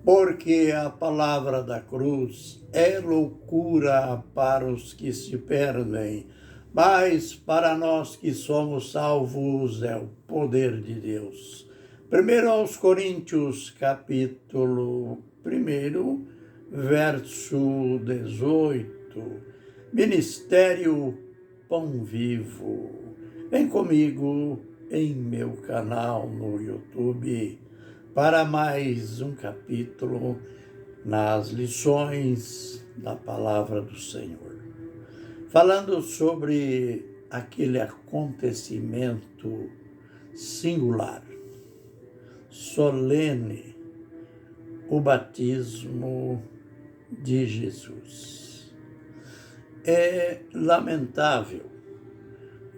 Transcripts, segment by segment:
porque a palavra da cruz é loucura para os que se perdem, mas para nós que somos salvos é o poder de Deus. 1 aos Coríntios, capítulo 1, verso 18. Ministério Pão Vivo. Vem comigo em meu canal no YouTube para mais um capítulo nas lições da Palavra do Senhor. Falando sobre aquele acontecimento singular, solene, o batismo de Jesus. É lamentável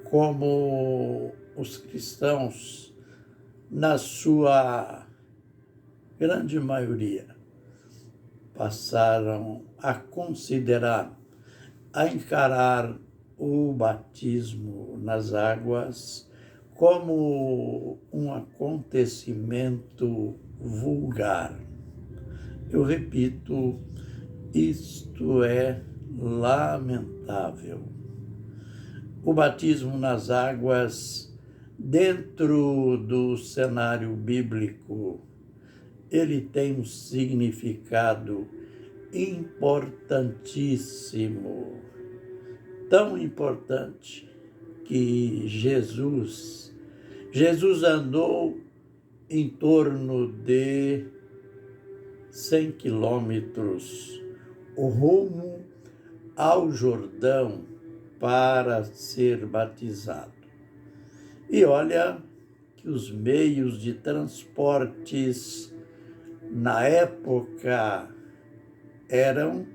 como os cristãos, na sua grande maioria, passaram a considerar, a encarar o batismo nas águas como um acontecimento vulgar. Eu repito, isto é lamentável. O batismo nas águas, dentro do cenário bíblico, ele tem um significado importantíssimo, tão importante que Jesus andou em torno de 100 quilômetros rumo ao Jordão para ser batizado. E olha que os meios de transportes na época eram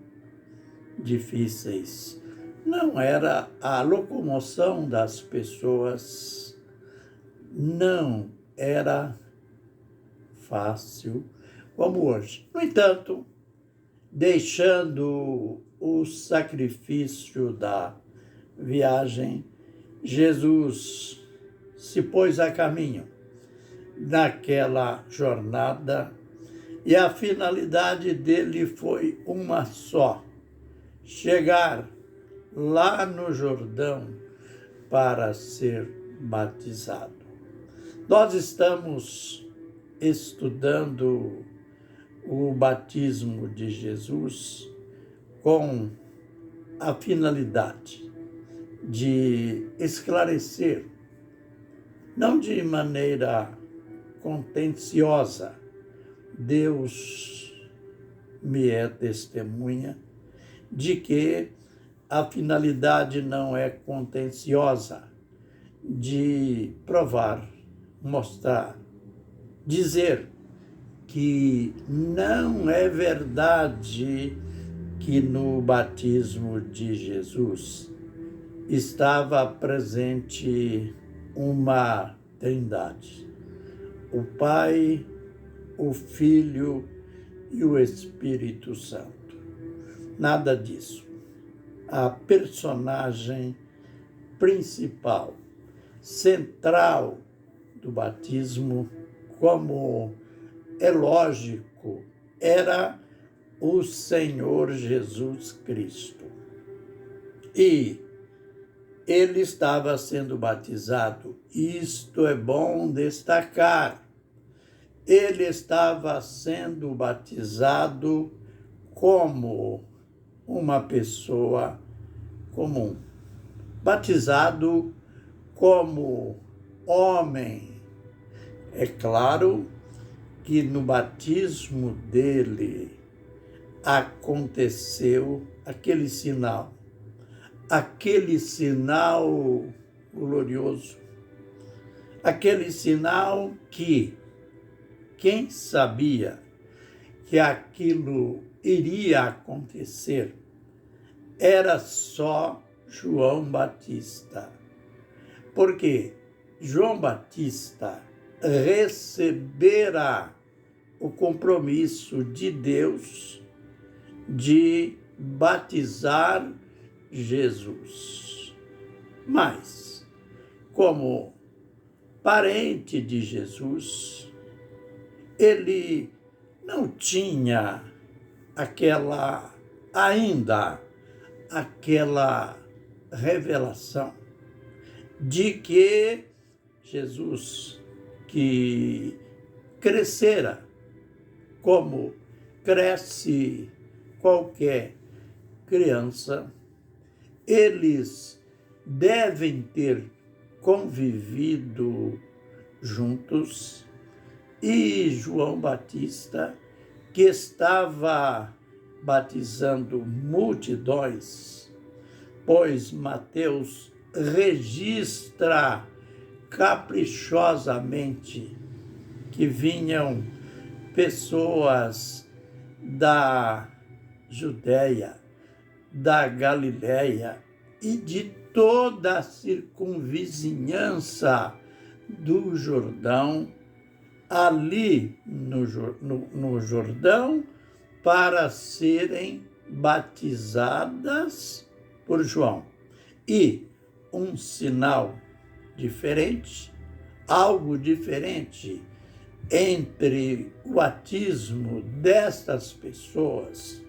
difíceis. Não era a locomoção das pessoas, não era fácil como hoje. No entanto, deixando o sacrifício da viagem, Jesus se pôs a caminho naquela jornada e a finalidade dele foi uma só: chegar lá no Jordão para ser batizado. Nós estamos estudando o batismo de Jesus com a finalidade de esclarecer, não de maneira contenciosa. Deus me é testemunha de que a finalidade não é contenciosa, de provar, mostrar, dizer que não é verdade que no batismo de Jesus estava presente uma trindade: o Pai, o Filho e o Espírito Santo. Nada disso. A personagem principal, central do batismo, como é lógico, era o Senhor Jesus Cristo. E ele estava sendo batizado. Isto é bom destacar. Ele estava sendo batizado como uma pessoa comum, batizado como homem. É claro que no batismo dele aconteceu aquele sinal glorioso, aquele sinal que quem sabia que aquilo iria acontecer era só João Batista. Porque João Batista recebera o compromisso de Deus de batizar Jesus. Mas, como parente de Jesus, ele não tinha aquela revelação de que Jesus, que crescera como cresce qualquer criança, eles devem ter convivido juntos, e João Batista, que estava batizando multidões, pois Mateus registra caprichosamente que vinham pessoas da Judéia, da Galiléia e de toda a circunvizinhança do Jordão, ali no Jordão, para serem batizadas por João. E um sinal diferente, algo diferente entre o batismo destas pessoas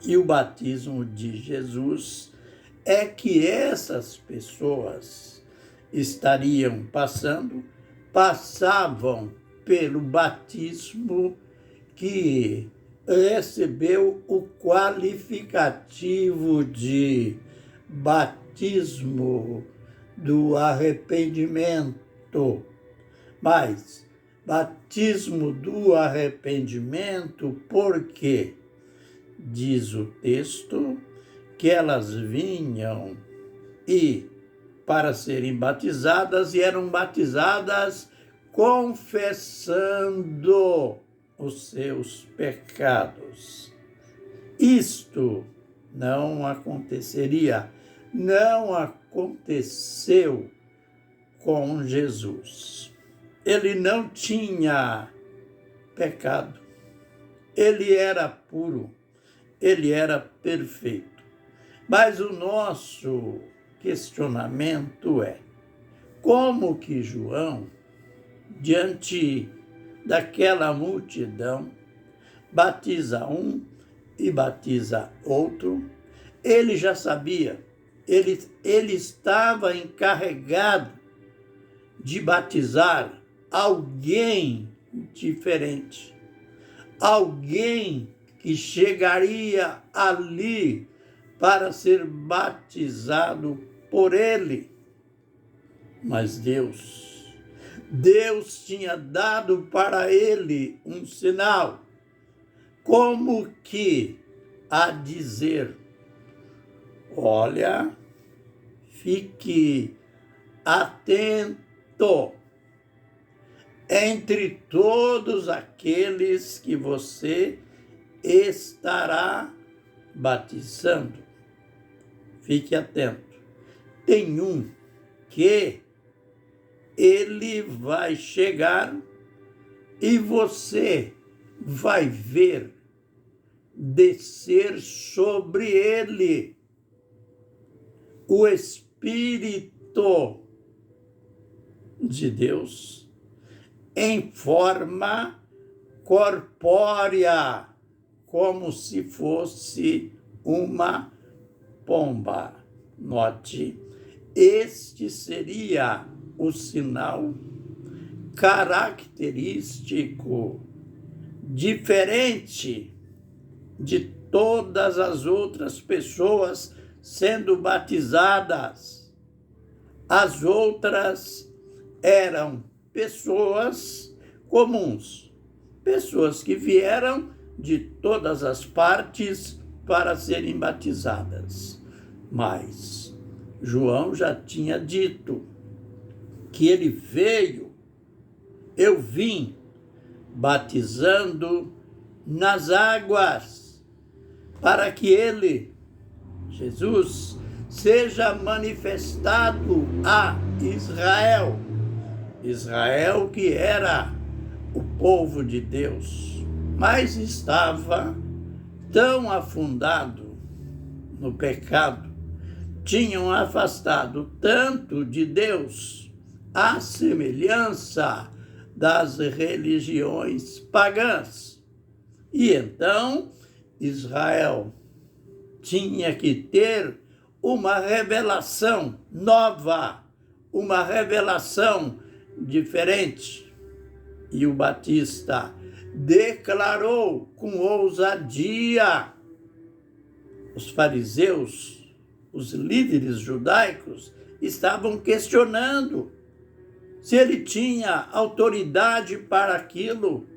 e o batismo de Jesus é que essas pessoas passavam pelo batismo que recebeu o qualificativo de batismo do arrependimento. Mas batismo do arrependimento, porque diz o texto que elas vinham para serem batizadas, e eram batizadas confessando os seus pecados. Isto não aconteceria, não aconteceu com Jesus. Ele não tinha pecado, ele era puro, ele era perfeito. Mas o nosso questionamento é: como que João, diante daquela multidão, batiza um e batiza outro? Ele já sabia, ele estava encarregado de batizar alguém diferente, alguém que chegaria ali para ser batizado por ele. Mas Deus tinha dado para ele um sinal, como que a dizer: olha, fique atento entre todos aqueles que você estará batizando. Fique atento. Tem um que ele vai chegar e você vai ver descer sobre ele o Espírito de Deus em forma corpórea, como se fosse uma pomba. Note, este seria o sinal característico, diferente de todas as outras pessoas sendo batizadas. As outras eram pessoas comuns, pessoas que vieram de todas as partes para serem batizadas. Mas João já tinha dito que ele veio, eu vim batizando nas águas, para que ele, Jesus, seja manifestado a Israel. Israel que era o povo de Deus, mas estava tão afundado no pecado, tinham afastado tanto de Deus, à semelhança das religiões pagãs, E então Israel tinha que ter uma revelação nova, uma revelação diferente. E o Batista declarou com ousadia. Os fariseus, os líderes judaicos, estavam questionando se ele tinha autoridade para aquilo,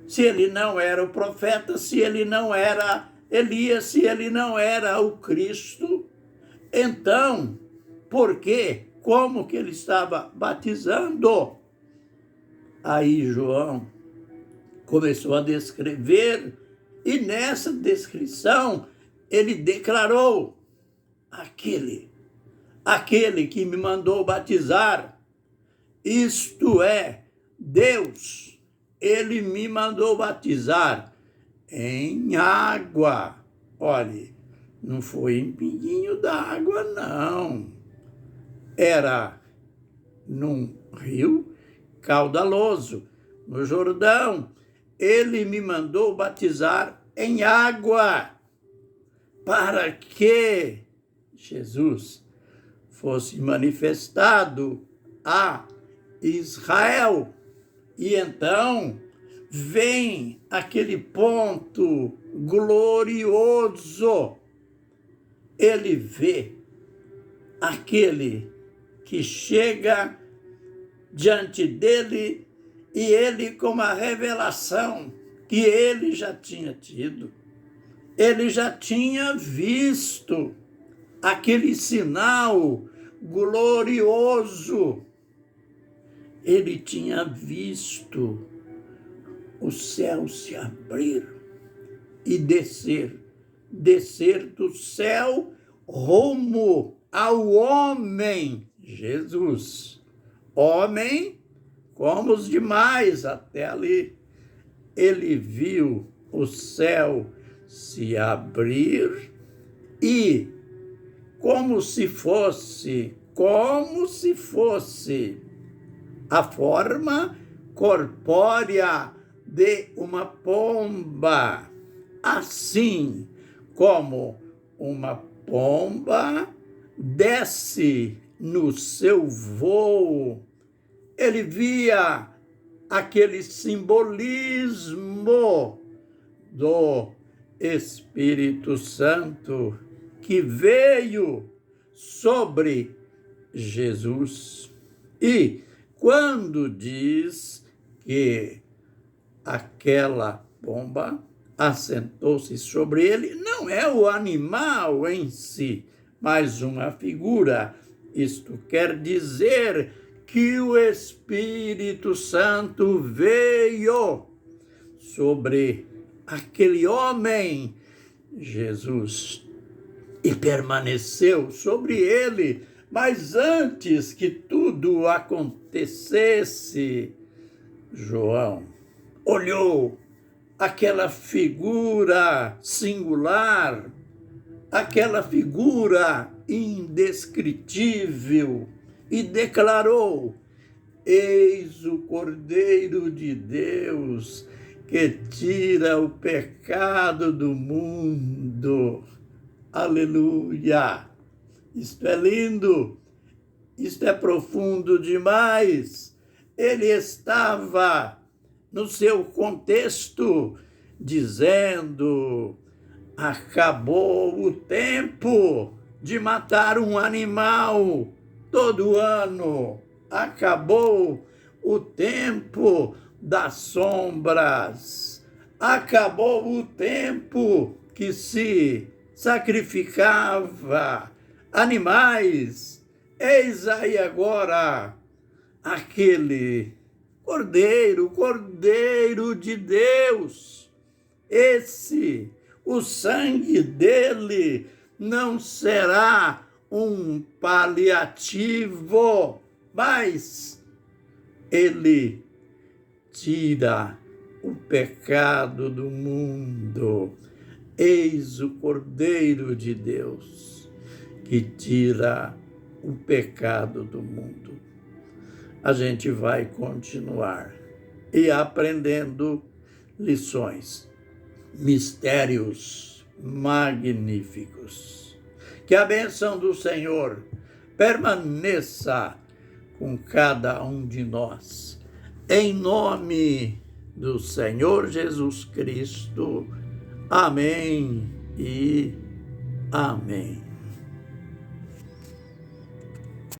se ele não era o profeta, se ele não era Elias, se ele não era o Cristo. Então, por quê? Como que ele estava batizando? Aí João começou a descrever, e nessa descrição ele declarou: aquele que me mandou batizar, isto é, Deus, ele me mandou batizar em água. Olhe, não foi em pinguinho d'água, não. Era num rio caudaloso, no Jordão. Ele me mandou batizar em água, para que Jesus fosse manifestado a Israel. E então vem aquele ponto glorioso. Ele vê aquele que chega diante dele, e ele, com uma revelação que ele já tinha tido, ele já tinha visto aquele sinal glorioso. Ele tinha visto o céu se abrir e descer do céu rumo ao homem Jesus. Homem como os demais até ali. Ele viu o céu se abrir e, como se fosse a forma corpórea de uma pomba, assim como uma pomba desce no seu voo. Ele via aquele simbolismo do Espírito Santo que veio sobre Jesus. E quando diz que aquela pomba assentou-se sobre ele, não é o animal em si, mas uma figura. Isto quer dizer que o Espírito Santo veio sobre aquele homem, Jesus, e permaneceu sobre ele. Mas antes que tudo acontecesse, João olhou aquela figura singular, aquela figura indescritível, e declarou: eis o Cordeiro de Deus que tira o pecado do mundo. Aleluia! Isto é lindo, isto é profundo demais. Ele estava no seu contexto dizendo: acabou o tempo de matar um animal todo ano. Acabou o tempo das sombras. Acabou o tempo que se sacrificava animais. Eis aí agora aquele Cordeiro de Deus. O sangue dele não será um paliativo, mas ele tira o pecado do mundo. Eis o Cordeiro de Deus que tira o pecado do mundo. A gente vai continuar e aprendendo lições mistérios magníficos. Que a bênção do Senhor permaneça com cada um de nós. Em nome do Senhor Jesus Cristo. Amém e amém.